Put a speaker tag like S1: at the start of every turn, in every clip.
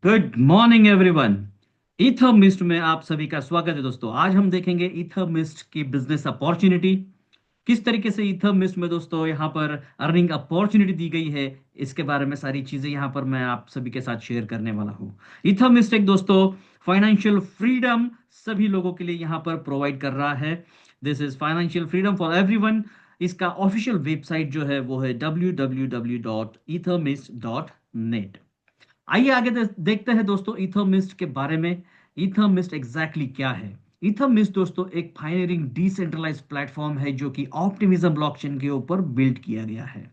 S1: Good morning everyone. Ether mist में आप सभी का स्वागत है दोस्तों। आज हम देखेंगे ईथर मिस्ट की बिजनेस अपॉर्चुनिटी, किस तरीके से ईथर मिस्ट में दोस्तों यहाँ पर अर्निंग अपॉर्चुनिटी दी गई है। इसके बारे में सारी चीजें यहाँ पर मैं आप सभी के साथ शेयर करने वाला हूँ। ईथर मिस्ट एक दोस्तों फाइनेंशियल फ्रीडम सभी लोगों के लिए यहाँ पर प्रोवाइड कर रहा है। This is financial freedom for everyone. इसका ऑफिशियल वेबसाइट जो है वो है www.ethermist.net। आइए आगे देखते हैं दोस्तों इथरमिस्ट के बारे में। इथरमिस्ट एग्जैक्टली क्या है? इथरमिस्ट दोस्तों एक पायनियरिंग डिसेंट्रलाइज्ड प्लेटफॉर्म है जो कि ऑप्टिमिज्म ब्लॉकचेन के ऊपर बिल्ड किया गया है।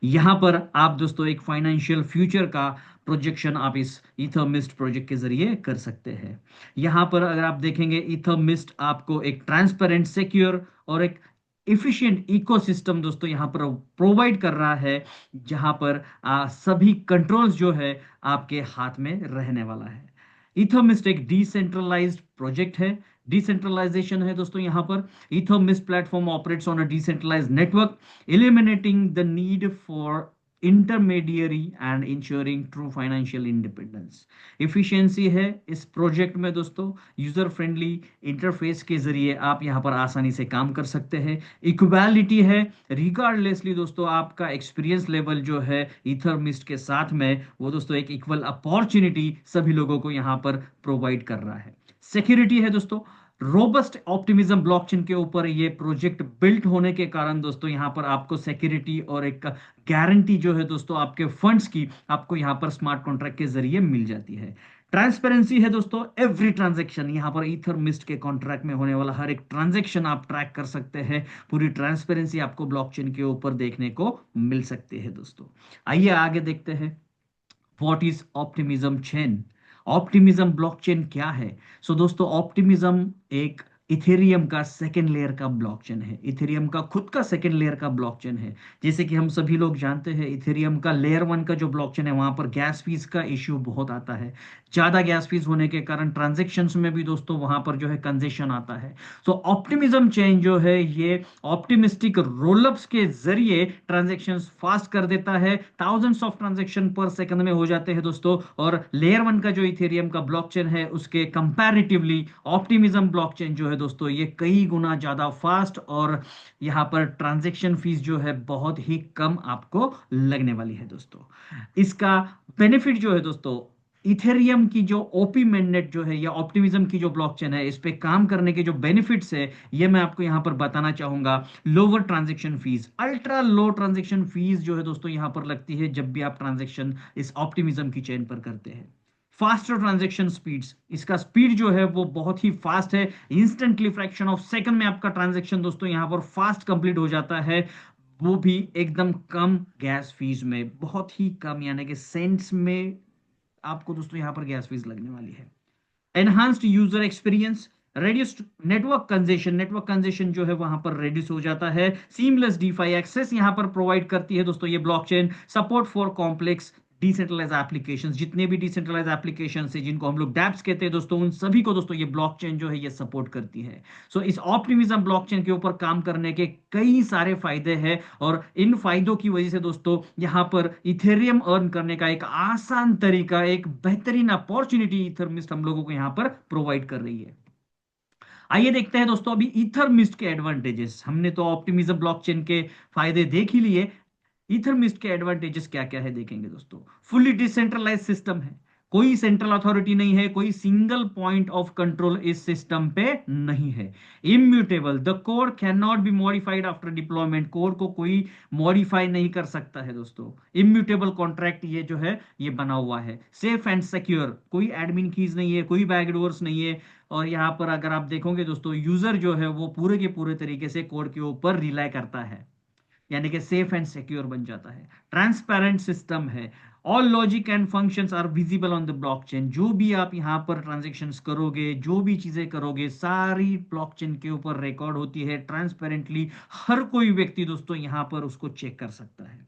S1: यहाँ पर आप दोस्तों एक फाइनेंशियल फ्यूचर का प्रोजेक्शन आप इस इथरमिस्ट प्रोजेक्ट के जरिए कर सकते हैं। यहाँ पर अगर आप देखेंगे इथरमिस्ट आपको एक ट्रांसपेरेंट, सिक्योर और एक इफिशिएंट इकोसिस्टम दोस्तों यहाँ पर प्रोवाइड कर रहा है, जहाँ पर सभी कंट्रोल्स जो है आपके हाथ में रहने वाला है। इथरमिस्ट एक डिसेंट्रलाइज्ड प्रोजेक्ट है। डिसेंट्रलाइजेशन है दोस्तों यहाँ पर। Ethermist platform operates on a decentralized network, eliminating the need for intermediary and ensuring true financial independence। efficiency है इस प्रोजेक्ट में दोस्तों। यूजर फ्रेंडली इंटरफेस के जरिए आप यहाँ पर आसानी से काम कर सकते हैं। इक्वालिटी है, रिगार्डलेसली दोस्तों आपका एक्सपीरियंस लेवल जो है इथरमिस्ट के साथ में वो दोस्तों एक इक्वल अपॉर्चुनिटी सभी लोगों को यहाँ पर प्रोवाइड कर रहा है। सिक्योरिटी है दोस्तों। रोबस्ट ऑप्टिमिज्म ब्लॉकचेन के ऊपर ये प्रोजेक्ट बिल्ट होने के कारण दोस्तों यहाँ पर आपको सिक्योरिटी और एक गारंटी जो है दोस्तों आपके फंड्स की आपको यहाँ पर स्मार्ट कॉन्ट्रैक्ट के जरिए मिल जाती है। ट्रांसपेरेंसी है दोस्तों। एवरी ट्रांजैक्शन यहाँ पर ईथर मिस्ट के कॉन्ट्रैक्ट में होने वाला हर एक ट्रांजैक्शन आप ट्रैक कर सकते हैं। पूरी ट्रांसपेरेंसी आपको ब्लॉकचेन के ऊपर देखने को मिल सकती है दोस्तों। आइए आगे देखते हैं। What is optimism chain? Optimism blockchain क्या है? दोस्तों ऑप्टिमिज्म एक इथेरियम का सेकेंड लेयर का ब्लॉकचेन है। इथेरियम का खुद का सेकेंड लेयर का ब्लॉकचेन है। जैसे कि हम सभी लोग जानते हैं इथेरियम का लेयर वन का जो ब्लॉकचेन है वहां पर गैस फीस का इश्यू बहुत आता है। ज्यादा गैस फीस होने के कारण ट्रांजेक्शन्स में भी दोस्तों वहां पर जो है कंजेशन आता है। ऑप्टिमिज्म चेन जो है ये ऑप्टिमिस्टिक रोलअप्स के जरिए ट्रांजेक्शन्स फास्ट कर देता है। थाउजेंड्स ऑफ ट्रांजेक्शन पर सेकंड में हो जाते हैं दोस्तों। और लेयर वन का जो इथेरियम का ब्लॉकचेन है उसके कंपैरेटिवली ऑप्टिमिज्म ब्लॉकचेन जो है दोस्तों ये कई गुना ज्यादा फास्ट और यहाँ पर ट्रांजैक्शन फीस जो है बहुत ही कम आपको लगने वाली है दोस्तों। इसका बेनिफिट जो है दोस्तों, इथेरियम की जो ओपी मेननेट जो है या ऑप्टिमिज्म की जो ब्लॉकचेन है इस पे काम करने के जो बेनिफिट्स है ये मैं आपको यहां पर बताना चाहूंगा। Lower transaction fees, ultra low transaction fees जो है दोस्तों यहां पर लगती है जब भी आप ट्रांजैक्शन इस ऑप्टिमिज्म की चेन पर करते हैं। फास्टर ट्रांजैक्शन स्पीड्स, इसका स्पीड जो है वो बहुत ही फास्ट है। इंस्टेंटली फ्रैक्शन ऑफ सेकंड में आपका ट्रांजैक्शन दोस्तों यहां पर फास्ट कंप्लीट हो जाता है, वो भी एकदम कम गैस फीस में, बहुत ही कम यानी कि सेंट्स में आपको दोस्तों यहां पर गैस फीस लगने वाली है। Enhanced user experience, reduced network congestion जो है वहां पर रेड्यूस हो जाता है। सीमलेस डीफाई एक्सेस यहां पर प्रोवाइड करती है दोस्तों ये blockchain. Support for complex decentralize applications, जितने भी डिसेंट्रलाइज एप्लीकेशन है जिनको हम लोग डैप्स कहते हैं दोस्तों उन सभी को दोस्तों ये ब्लॉकचेन जो है ये सपोर्ट करती है। इस ऑप्टिमिज्म ब्लॉकचेन के ऊपर काम करने के कई सारे फायदे हैं और इन फायदों की वजह से दोस्तों यहाँ पर इथेरियम अर्न करने का एक आसान तरीका, एक बेहतरीन अपॉर्चुनिटी इथरमिस्ट हम लोगों को यहाँ पर प्रोवाइड कर रही है। आइए देखते हैं दोस्तों अभी इथरमिस्ट के एडवांटेजेस। हमने तो ऑप्टिमिज्म ब्लॉकचेन के फायदे देख ही लिए, इथरमिस्ट के एडवांटेजेस क्या क्या है देखेंगे दोस्तों। फुल्ली डिसेंट्रलाइज सिस्टम है, कोई सेंट्रल अथॉरिटी नहीं है, कोई सिंगल पॉइंट ऑफ कंट्रोल इस सिस्टम पे नहीं है। Immutable, the code can not be modified after deployment, code को कोई मॉडिफाई नहीं कर सकता है दोस्तों। इम्यूटेबल कॉन्ट्रैक्ट ये जो है ये बना हुआ है। सेफ एंड सिक्योर, कोई एडमिन कीज नहीं है, कोई बैकडोर्स नहीं है। और यहाँ पर अगर आप देखोगे दोस्तों यूजर जो है वो पूरे के पूरे तरीके से कोड के ऊपर रिलाई करता है, यानी कि सेफ एंड सिक्योर बन जाता है। ट्रांसपेरेंट सिस्टम है। All logic and functions are visible on the blockchain, जो भी आप यहां पर ट्रांजेक्शन्स करोगे, जो भी चीजें करोगे सारी ब्लॉकचेन के ऊपर रिकॉर्ड होती है ट्रांसपेरेंटली। हर कोई व्यक्ति दोस्तों यहां पर उसको चेक कर सकता है।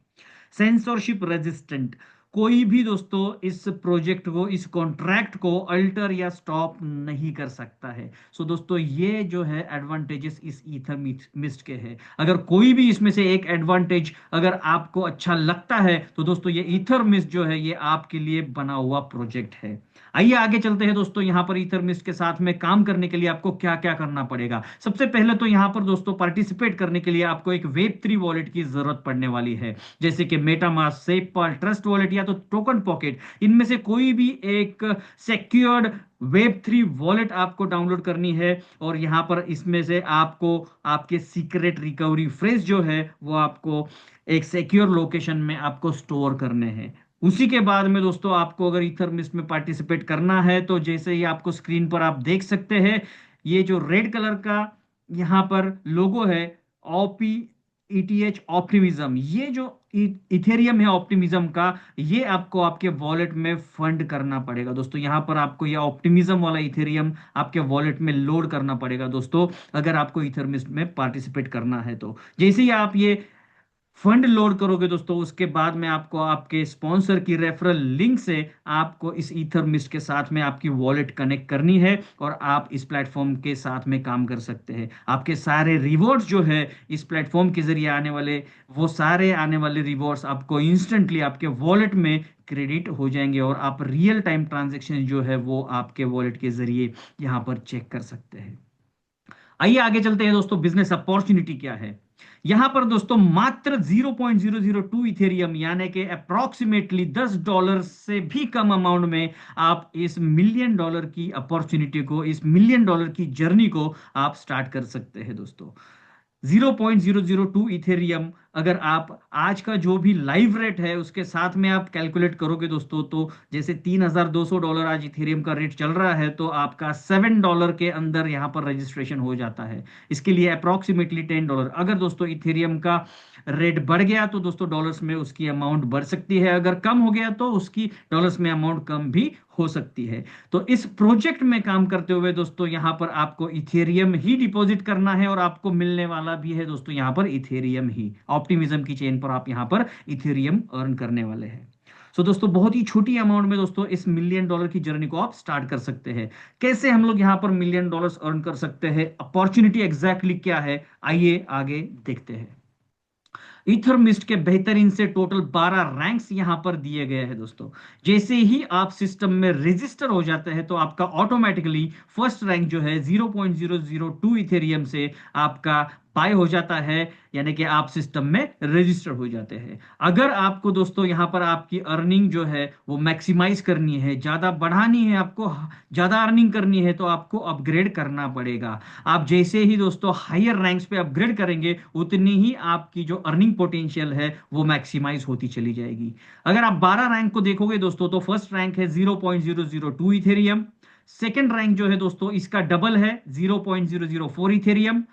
S1: सेंसरशिप रेजिस्टेंट, कोई भी दोस्तों इस प्रोजेक्ट को, इस कॉन्ट्रैक्ट को अल्टर या स्टॉप नहीं कर सकता है। सो दोस्तों ये जो है एडवांटेजेस इस ईथर मिस्ट के हैं। अगर कोई भी इसमें से एक एडवांटेज अगर आपको अच्छा लगता है तो दोस्तों ये ईथर मिस्ट जो है ये आपके लिए बना हुआ प्रोजेक्ट है। आइए आगे चलते हैं दोस्तों। यहाँ पर ईथर मिस्ट के साथ में काम करने के लिए आपको क्या क्या करना पड़ेगा। सबसे पहले तो यहाँ पर दोस्तों पार्टिसिपेट करने के लिए आपको एक वेब 3 वॉलेट की जरूरत पड़ने वाली है, जैसे कि मेटामास्क, सेफपाल, ट्रस्ट वॉलेट या तो टोकन पॉकेट। इनमें से कोई भी एक सिक्योर्ड वेब 3 वॉलेट आपको डाउनलोड करनी है, और यहां पर इसमें से आपको आपके सीक्रेट रिकवरी फ्रेज जो है वो आपको एक सिक्योर लोकेशन में आपको स्टोर करने हैं। उसी के बाद में दोस्तों आपको अगर ईथर मिस्ट में पार्टिसिपेट करना है तो जैसे ही आपको स्क्रीन पर आप देख सकते हैं, ये जो रेड कलर का यहाँ पर लोगो है, ओपी ईटीएच ऑप्टिमिज्म, ये जो इथेरियम है ऑप्टिमिज्म का, ये आपको आपके वॉलेट में फंड करना पड़ेगा दोस्तों। यहाँ पर आपको ये ऑप्टिमिज्म वाला इथेरियम आपके वॉलेट में लोड करना पड़ेगा दोस्तों, अगर आपको ईथर मिस्ट में पार्टिसिपेट करना है तो। जैसे ही आप ये फंड लोड करोगे दोस्तों, उसके बाद में आपको आपके स्पॉन्सर की रेफरल लिंक से आपको इस ईथर मिस्ट के साथ में आपकी वॉलेट कनेक्ट करनी है, और आप इस प्लेटफॉर्म के साथ में काम कर सकते हैं। आपके सारे रिवॉर्ड्स जो है इस प्लेटफॉर्म के जरिए आने वाले, वो सारे आने वाले रिवॉर्ड्स आपको इंस्टेंटली आपके वॉलेट में क्रेडिट हो जाएंगे, और आप रियल टाइम ट्रांजेक्शन जो है वो आपके वॉलेट के जरिए यहाँ पर चेक कर सकते हैं। आइए आगे चलते हैं दोस्तों। बिजनेस अपॉर्चुनिटी क्या है यहां पर दोस्तों? मात्र 0.002 इथेरियम यानी कि अप्रोक्सीमेटली $10 से भी कम अमाउंट में आप इस $1 मिलियन की अपॉर्चुनिटी को, इस $1 मिलियन की जर्नी को आप स्टार्ट कर सकते हैं दोस्तों। 0.002 इथेरियम अगर आप आज का जो भी लाइव रेट है उसके साथ में आप कैलकुलेट करोगे दोस्तों, तो जैसे $3,200 आज इथेरियम का रेट चल रहा है, तो आपका $7 के अंदर यहाँ पर रजिस्ट्रेशन हो जाता है। इसके लिए अप्रोक्सीमेटली $10। अगर दोस्तों इथेरियम का रेट बढ़ गया तो दोस्तों डॉलर्स में उसकी अमाउंट बढ़ सकती है, अगर कम हो गया तो उसकी डॉलर्स में अमाउंट कम भी हो सकती है। तो इस प्रोजेक्ट में काम करते हुए दोस्तों यहाँ पर आपको इथेरियम ही डिपॉजिट करना है, और आपको मिलने वाला भी है दोस्तों यहाँ पर इथेरियम ही। ऑप्टिमिज्म की चेन पर आप यहाँ पर इथेरियम अर्न करने वाले हैं। सो दोस्तों बहुत ही छोटी अमाउंट में दोस्तों इस $1 मिलियन की जर्नी को आप स्टार्ट कर सकते हैं। कैसे हम लोग यहाँ पर $1 मिलियन अर्न कर सकते हैं, अपॉर्चुनिटी एग्जैक्टली क्या है, आइए आगे देखते हैं। ईथर मिस्ट के बेहतरीन से टोटल 12 रैंक्स यहां पर दिए गए हैं दोस्तों। जैसे ही आप सिस्टम में रजिस्टर हो जाते हैं तो आपका ऑटोमेटिकली फर्स्ट रैंक जो है 0.002 इथेरियम से आपका बाय हो जाता है, यानी कि आप सिस्टम में रजिस्टर हो जाते हैं। अगर आपको दोस्तों यहां पर आपकी अर्निंग जो है वो मैक्सिमाइज करनी है, ज्यादा बढ़ानी है, आपको ज्यादा अर्निंग करनी है, तो आपको अपग्रेड करना पड़ेगा। आप जैसे ही दोस्तों हायर रैंक्स पे अपग्रेड करेंगे उतनी ही आपकी जो अर्निंग पोटेंशियल है वो मैक्सिमाइज होती चली जाएगी। अगर आप 12 रैंक को देखोगे दोस्तों, तो फर्स्ट रैंक है 0.002 इथेरियम, सेकेंड रैंक जो है दोस्तों इसका डबल है 0.004 इथेरियम,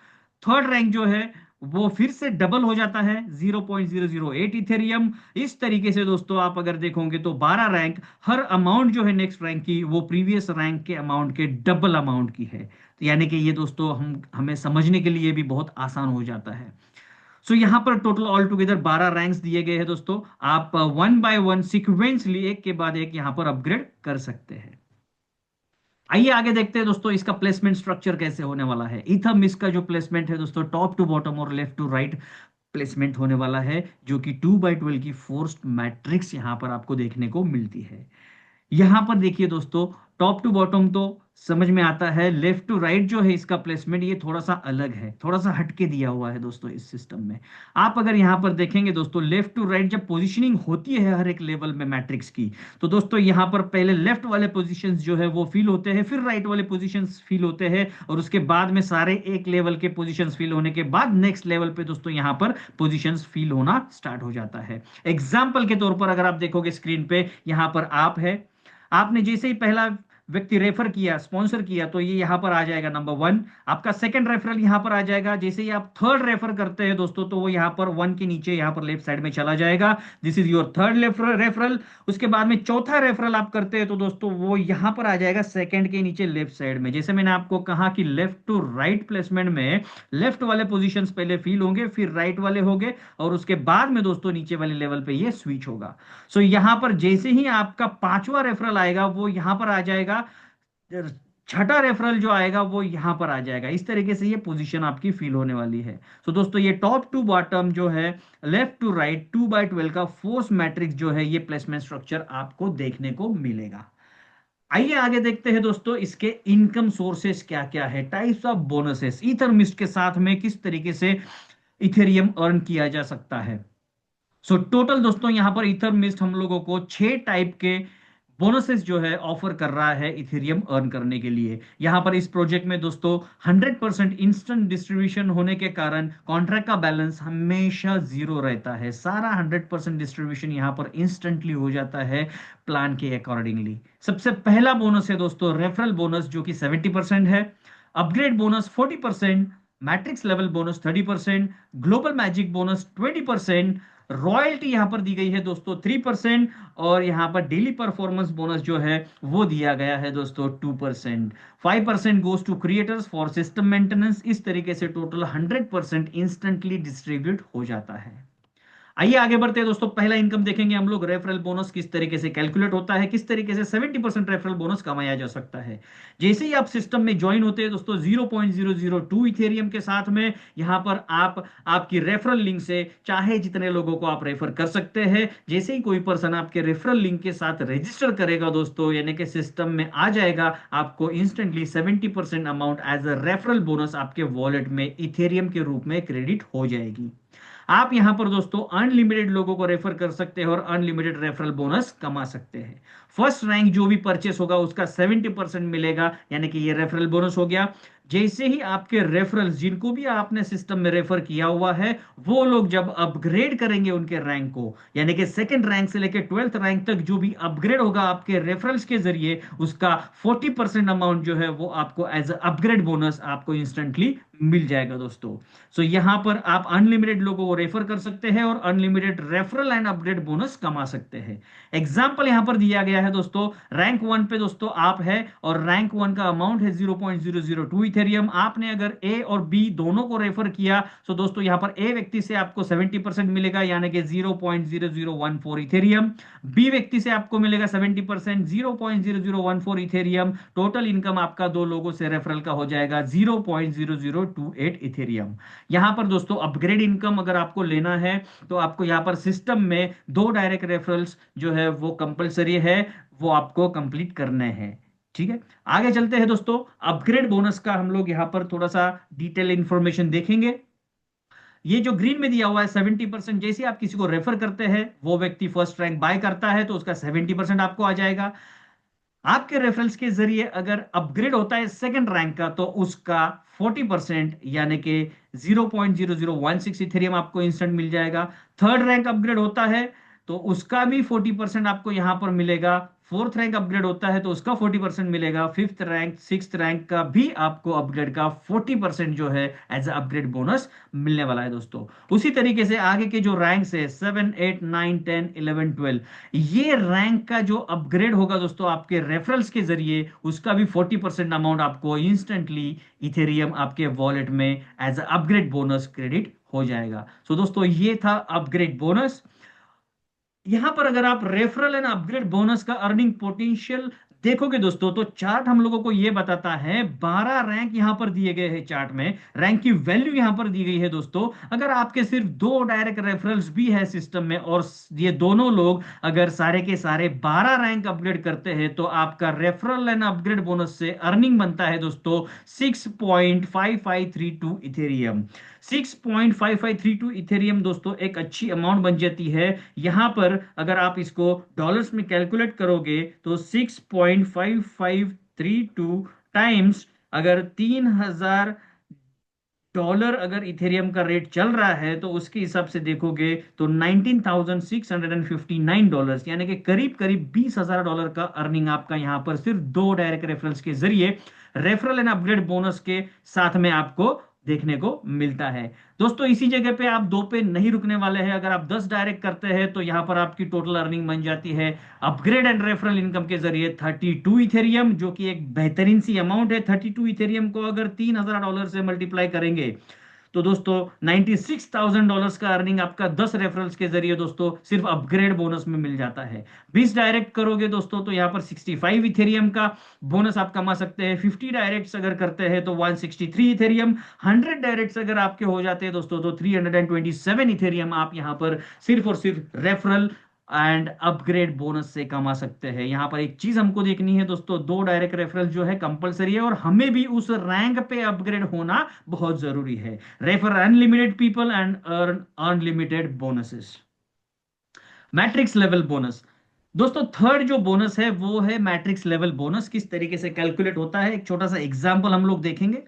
S1: थर्ड रैंक जो है वो फिर से डबल हो जाता है 0.008 इथेरियम। इस तरीके से दोस्तों आप अगर देखोगे तो 12 रैंक, हर अमाउंट जो है नेक्स्ट रैंक की वो प्रीवियस रैंक के अमाउंट के डबल अमाउंट की है। तो यानी कि ये दोस्तों हमें समझने के लिए भी बहुत आसान हो जाता है। सो यहां पर टोटल ऑल टुगेदर 12 रैंक्स दिए गए हैं दोस्तों। आप वन बाय वन सिक्वेंसली एक के बाद एक यहां पर अपग्रेड कर सकते हैं। आइए आगे देखते हैं दोस्तों इसका प्लेसमेंट स्ट्रक्चर कैसे होने वाला है। इथम इसका जो प्लेसमेंट है दोस्तों टॉप टू बॉटम और लेफ्ट टू राइट प्लेसमेंट होने वाला है, जो कि 2/12 की फोर्स्ड मैट्रिक्स यहां पर आपको देखने को मिलती है। यहां पर देखिए दोस्तों टॉप टू बॉटम तो समझ में आता है, लेफ्ट टू राइट जो है इसका प्लेसमेंट ये थोड़ा सा अलग है, थोड़ा सा हटके दिया हुआ है दोस्तों इस सिस्टम में। आप अगर यहां पर देखेंगे दोस्तों लेफ्ट टू राइट जब पोजीशनिंग होती है हर एक लेवल में मैट्रिक्स की, तो दोस्तों यहां पर पहले लेफ्ट वाले पोजीशंस जो है वो फिल होते हैं, फिर राइट वाले पोजीशंस फिल होते हैं, और उसके बाद में सारे एक लेवल के पोजीशंस फिल होने के बाद नेक्स्ट लेवल पे दोस्तों यहां पर पोजीशंस फिल होना स्टार्ट हो जाता है। एग्जाम्पल के तौर पर अगर आप देखोगे स्क्रीन पे, यहां पर आप है, आपने जैसे ही पहला व्यक्ति रेफर किया, स्पॉन्सर किया, तो ये यहाँ पर आ जाएगा नंबर वन। आपका सेकंड रेफरल यहाँ पर आ जाएगा। जैसे ही आप थर्ड रेफर करते हैं दोस्तों, तो वो यहाँ पर वन के नीचे यहाँ पर लेफ्ट साइड में चला जाएगा। This is your third referral. उसके बाद में चौथा रेफरल आप करते हैं तो दोस्तों वो यहाँ पर आ जाएगा सेकंड के नीचे लेफ्ट साइड में। जैसे मैंने आपको कहा कि लेफ्ट टू राइट प्लेसमेंट में लेफ्ट वाले पोजीशंस पहले फिल होंगे, फिर राइट वाले होंगे, और उसके बाद में दोस्तों नीचे वाले लेवल पे ये स्विच होगा। सो यहां पर जैसे ही आपका पांचवा रेफरल आएगा वो यहां पर आ जाएगा, छठा रेफरल जो आएगा वो यहां पर आ जाएगा। इस तरीके से ये पोजीशन आपकी फिल होने वाली है। सो दोस्तों ये टॉप टू बॉटम जो है, लेफ्ट टू राइट 2/12 का फोर्स मैट्रिक्स जो है, ये प्लेसमेंट स्ट्रक्चर आपको देखने को मिलेगा। आइए आगे देखते हैं दोस्तों इसके इनकम सोर्सेस क्या क्या है, types of bonuses ether mist के साथ में किस तरीके से इथेरियम अर्न किया जा सकता है। सो टोटल दोस्तों यहां पर इथर मिस्ट हम लोगों को 6 टाइप के बोनसेस जो है ऑफर कर रहा है इथेरियम अर्न करने के लिए। यहां पर इस प्रोजेक्ट में दोस्तों 100% इंस्टेंट डिस्ट्रीब्यूशन होने के कारण कॉन्ट्रैक्ट का बैलेंस हमेशा जीरो रहता है। सारा 100% डिस्ट्रीब्यूशन यहां पर इंस्टेंटली हो जाता है प्लान के अकॉर्डिंगली। सबसे पहला बोनस है दोस्तों रेफरल बोनस, जो कि 70% है। Upgrade bonus 40%, matrix level bonus 30%, global magic bonus 20%, royalty यहां पर दी गई है दोस्तों 3%, और यहां पर डेली परफॉर्मेंस बोनस जो है वो दिया गया है दोस्तों 2%। 5% goes to creators for system maintenance. इस तरीके से टोटल 100% इंस्टेंटली डिस्ट्रीब्यूट हो जाता है। आइए आगे बढ़ते हैं दोस्तों। पहला इनकम देखेंगे हम लोग, रेफरल बोनस किस तरीके से कैलकुलेट होता है, किस तरीके से 70% रेफरल बोनस कमाया जा सकता है। जैसे ही आप सिस्टम में ज्वाइन होते हैं दोस्तों 0.002 इथेरियम के साथ में, यहां पर आप आपकी रेफरल लिंक से चाहे जितने लोगों को आप रेफर कर सकते हैं। जैसे ही कोई पर्सन आपके रेफरल लिंक के साथ रजिस्टर करेगा दोस्तों, यानी कि सिस्टम में आ जाएगा, आपको instantly 70% amount as a referral bonus आपके वॉलेट में इथेरियम के रूप में क्रेडिट हो जाएगी। आप यहां पर दोस्तों अनलिमिटेड लोगों को रेफर कर सकते हैं और अनलिमिटेड रेफरल बोनस कमा सकते हैं। फर्स्ट रैंक जो भी परचेस होगा उसका 70% मिलेगा, यानी कि ये रेफरल बोनस हो गया। जैसे ही आपके रेफरल्स जिनको भी आपने सिस्टम में रेफर किया हुआ है, वो लोग जब अपग्रेड करेंगे उनके रैंक को, यानी कि सेकंड रैंक से लेकर 12th रैंक तक जो भी अपग्रेड होगा आपके रेफरल्स के जरिए, उसका 40% अमाउंट जो है वो आपको एज अपग्रेड बोनस आपको इंस्टेंटली मिल जाएगा दोस्तों। सो यहां पर आप अनलिमिटेड लोगों को रेफर कर सकते हैं और unlimited referral and upgrade bonus कमा सकते हैं। एग्जाम्पल यहां पर दिया गया है दोस्तों, रैंक वन पे दोस्तों आप है और रैंक वन का अमाउंट है 0.002 इथेरियम। आपने अगर ए और बी दोनों को रेफर किया तो दोस्तों यहां पर ए व्यक्ति से आपको 70% मिलेगा, यानी कि 0.0014 इथेरियम। बी व्यक्ति से आपको मिलेगा 70%, 0.0014 इथेरियम। टोटल इनकम आपका दो लोगों से रेफरल का हो जाएगा 0.0028 इथेरियम। यहां पर दोस्तों अपग्रेड इनकम अगर आपको लेना है तो आपको यहां पर सिस्टम में दो डायरेक्ट रेफरल्स जो है वो कंपलसरी है, वो आपको कंप्लीट करने हैं। ठीक है, आगे चलते हैं दोस्तों। अपग्रेड बोनस का हम लोग यहां पर थोड़ा सा डिटेल इंफॉर्मेशन देखेंगे। ये जो ग्रीन में दिया हुआ है 70%, जैसे आप किसी को रेफर करते हैं, वो व्यक्ति फर्स्ट रैंक बाय करता है तो उसका 70% आपको आ जाएगा। आपके रेफरल्स के जरिए अगर अपग्रेड होता है सेकंड रैंक का तो उसका 40%, यानी कि 0.0016 इथेरियम आपको इंस्टेंट मिल जाएगा। थर्ड रैंक अपग्रेड होता है तो उसका भी 40% आपको यहां पर मिलेगा। फोर्थ रैंक अपग्रेड होता है तो उसका 40% मिलेगा। फिफ्थ रैंक, सिक्स्थ रैंक का भी आपको अपग्रेड का 40% जो है एज अपग्रेड बोनस मिलने वाला है दोस्तों। उसी तरीके से आगे के जो रैंक्स है 7, 8, 9, 10, 11, 12, ये रैंक का जो अपग्रेड होगा दोस्तों आपके रेफरल्स के जरिए, उसका भी 40% अमाउंट आपको इंस्टेंटली इथेरियम आपके वॉलेट में एज अपग्रेड बोनस क्रेडिट हो जाएगा। सो दोस्तों ये था अपग्रेड बोनस। यहां पर अगर आप रेफरल एंड अपग्रेड बोनस का अर्निंग पोटेंशियल देखोगे दोस्तों, तो चार्ट हम लोगों को यह बताता है 12 रैंक यहां पर दिए गए हैं। चार्ट में रैंक की वैल्यू यहां पर दी गई है दोस्तों। अगर आपके सिर्फ दो डायरेक्ट रेफरल्स भी है सिस्टम में और ये दोनों लोग अगर सारे के सारे 12 रैंक अपग्रेड करते हैं, तो आपका रेफरल एंड अपग्रेड बोनस से अर्निंग बनता है दोस्तों 6.5532 इथेरियम। 6.5532 इथेरियम दोस्तों एक अच्छी अमाउंट बन जाती है। यहां पर अगर आप इसको डॉलर्स में कैलकुलेट करोगे तो 6.5532 टाइम्स अगर 3000 डॉलर अगर इथेरियम का रेट चल रहा है तो उसके हिसाब से देखोगे तो $19,659, यानी कि करीब करीब $20,000 का अर्निंग आपका यहाँ पर सिर्फ दो डायरेक्ट रेफरल्स के जरिए रेफरल एंड अपग्रेड बोनस के साथ में आपको देखने को मिलता है। दोस्तों इसी जगह पे आप दो पे नहीं रुकने वाले हैं। अगर आप 10 डायरेक्ट करते हैं तो यहाँ पर आपकी टोटल अर्निंग बन जाती है अपग्रेड एंड रेफरल इनकम के जरिए 32 इथेरियम, जो कि एक बेहतरीन सी अमाउंट है। 32 इथेरियम को अगर $3,000 से मल्टीप्लाई करेंगे तो दोस्तों $96,000 का अर्निंग आपका 10 रेफरल्स के जरिए दोस्तों सिर्फ अपग्रेड बोनस में मिल जाता है। 20 डायरेक्ट करोगे दोस्तों तो यहाँ पर 65 इथेरियम का बोनस आप कमा सकते हैं। 50 डायरेक्ट्स अगर करते हैं तो 163 इथेरियम। 100 डायरेक्ट्स अगर आपके हो जाते हैं दोस्तों तो 327 इथेरियम आप यहाँ पर सिर्फ और सिर्फ रेफरल एंड अपग्रेड बोनस से कमा सकते हैं। यहां पर एक चीज हमको देखनी है दोस्तों, दो डायरेक्ट रेफरल जो है कंपलसरी है और हमें भी उस रैंक पे अपग्रेड होना बहुत जरूरी है। Refer unlimited people and earn unlimited bonuses. Matrix level bonus दोस्तों, थर्ड जो बोनस है वो है मैट्रिक्स लेवल बोनस। किस तरीके से कैलकुलेट होता है एक छोटा सा एग्जांपल हम लोग देखेंगे।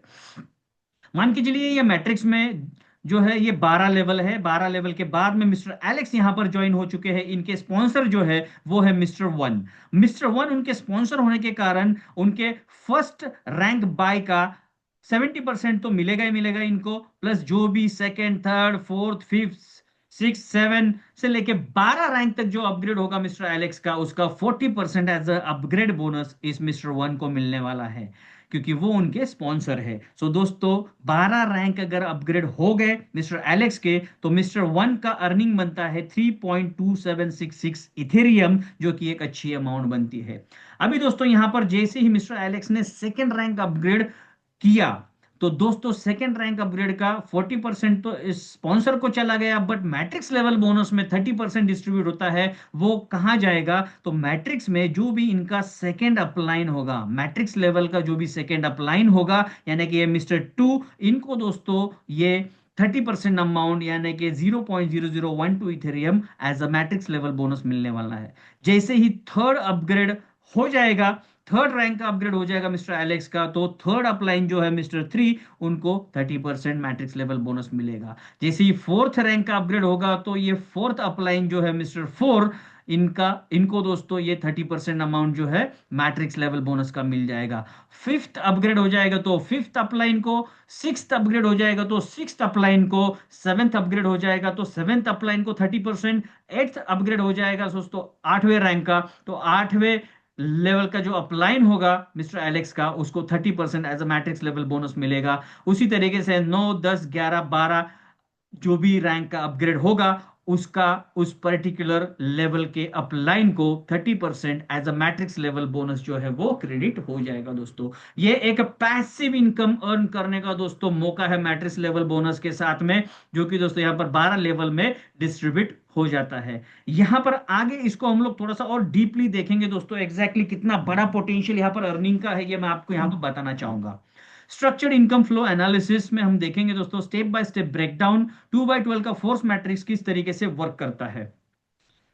S1: मान के चलिए ये मैट्रिक्स में जो है ये 12 लेवल है। 12 लेवल के बाद में मिस्टर एलेक्स यहां पर ज्वाइन हो चुके हैं। इनके स्पॉन्सर जो है वो है मिस्टर वन। मिस्टर वन उनके स्पॉन्सर होने के कारण उनके फर्स्ट रैंक बाय का 70% तो मिलेगा ही मिलेगा इनको, प्लस जो भी second third fourth fifth six seven से लेके 12 रैंक तक जो अपग्रेड होगा मिस्टर एलेक्स का, उसका 40% एज अ अपग्रेड बोनस इस मिस्टर वन को मिलने वाला है, क्योंकि वो उनके स्पॉन्सर है। सो दोस्तों 12 रैंक अगर अपग्रेड हो गए मिस्टर एलेक्स के तो मिस्टर वन का अर्निंग बनता है 3.2766 इथेरियम, जो कि एक अच्छी अमाउंट बनती है। अभी दोस्तों यहां पर जैसे ही मिस्टर एलेक्स ने सेकेंड रैंक अपग्रेड किया तो दोस्तों सेकेंड रैंक अपग्रेड का 40% तो इस स्पॉन्सर को चला गया, बट मैट्रिक्स लेवल बोनस में 30% डिस्ट्रीब्यूट होता है। वो कहां जाएगा तो मैट्रिक्स में जो भी इनका सेकेंड अपलाइन होगा, मैट्रिक्स लेवल का जो भी सेकेंड अपलाइन होगा, यानी कि ये मिस्टर टू, इनको दोस्तों ये 30% अमाउंट यानी कि 0.0012 Ethereum as a matrix level bonus मिलने वाला है। जैसे ही थर्ड अपग्रेड हो जाएगा, थर्ड रैंक का अपग्रेड हो जाएगा मिस्टर एलेक्स का, तो थर्ड अपलाइन जो है मिस्टर थ्री, उनको 30% मैट्रिक्स लेवल बोनस मिलेगा। जैसे ही फोर्थ रैंक का अपग्रेड होगा तो ये फोर्थ अपलाइन जो है मिस्टर फोर, इनको दोस्तों ये 30% अमाउंट जो है मैट्रिक्स लेवल बोनस का मिल जाएगा। फिफ्थ अपग्रेड हो जाएगा तो फिफ्थ अपलाइन को, सिक्स्थ अपग्रेड हो जाएगा तो सिक्स्थ अपलाइन को, सेवेंथ अपग्रेड हो जाएगा तो सेवेंथ अपलाइन को 30%, एट्थ अपग्रेड हो जाएगा दोस्तों आठवें रैंक का तो आठवें लेवल का जो अपलाइन होगा मिस्टर एलेक्स का, उसको 30% as a matrix level bonus मिलेगा। उसी तरीके से 9 10 11 12 जो भी रैंक का अपग्रेड होगा उसका उस पर्टिकुलर लेवल के अपलाइन को 30% as a matrix level bonus जो है वो क्रेडिट हो जाएगा। दोस्तों ये एक पैसिव इनकम अर्न करने का दोस्तों मौका है मैट्रिक्स लेवल बोनस के साथ में, जो कि दोस्तों यहाँ पर 12 लेवल में डिस्ट्रीब्यूट हो जाता है। यहां पर आगे इसको हम लोग थोड़ा सा और डीपली देखेंगे दोस्तों, एग्जैक्टली कितना बड़ा पोटेंशियल यहाँ पर अर्निंग का है ये मैं आपको यहाँ पर बताना चाहूंगा। स्ट्रक्चर्ड इनकम फ्लो एनालिसिस में हम देखेंगे दोस्तों स्टेप बाय स्टेप ब्रेकडाउन 2/12 का फोर्स मैट्रिक्स किस तरीके से वर्क करता है।